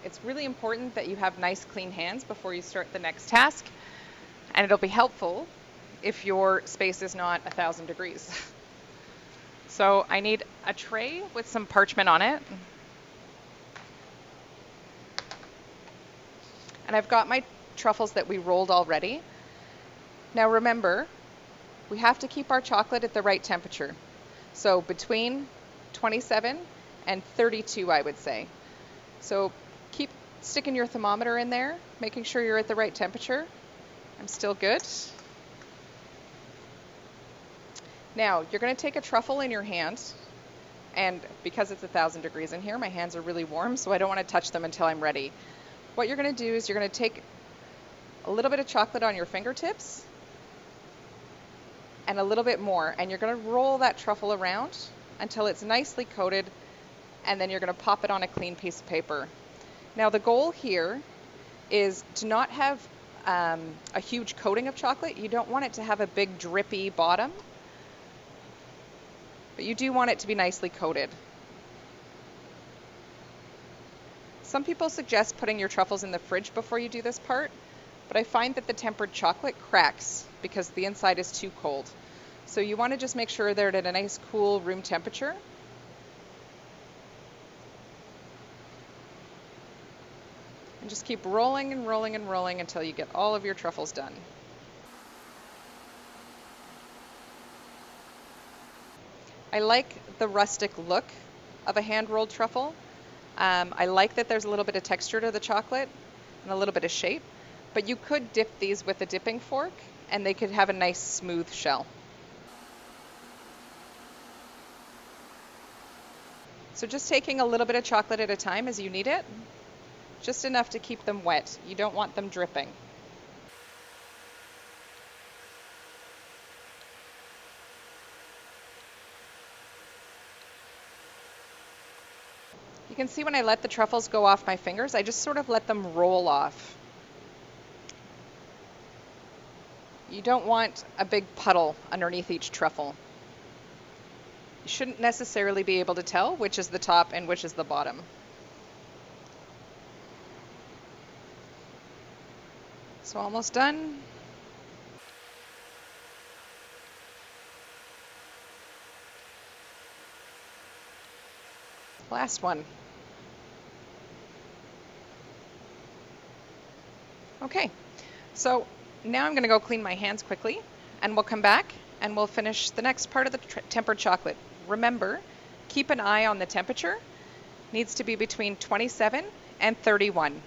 It's really important that you have nice clean hands before you start the next task, and it'll be helpful if your space is not 1,000 degrees. So I need a tray with some parchment on it, and I've got my truffles that we rolled already. Now remember, we have to keep our chocolate at the right temperature. So between 27 and 32, I would say. So keep sticking your thermometer in there, making sure you're at the right temperature. I'm still good. Now, you're going to take a truffle in your hand, and because it's 1,000 degrees in here, my hands are really warm, so I don't want to touch them until I'm ready. What you're going to do is you're going to take a little bit of chocolate on your fingertips and a little bit more, and you're going to roll that truffle around until it's nicely coated, and then you're going to pop it on a clean piece of paper. Now the goal here is to not have a huge coating of chocolate. You don't want it to have a big drippy bottom, but you do want it to be nicely coated. Some people suggest putting your truffles in the fridge before you do this part, but I find that the tempered chocolate cracks because the inside is too cold. So you want to just make sure they're at a nice cool room temperature. And just keep rolling and rolling and rolling until you get all of your truffles done. I like the rustic look of a hand-rolled truffle. I like that there's a little bit of texture to the chocolate and a little bit of shape, but you could dip these with a dipping fork and they could have a nice smooth shell. So just taking a little bit of chocolate at a time as you need it, just enough to keep them wet. You don't want them dripping. You can see when I let the truffles go off my fingers, I just sort of let them roll off. You don't want a big puddle underneath each truffle. You shouldn't necessarily be able to tell which is the top and which is the bottom. So almost done. Last one. Okay, so now I'm going to go clean my hands quickly, and we'll come back and we'll finish the next part of the tempered chocolate. Remember, keep an eye on the temperature. Needs to be between 27 and 31.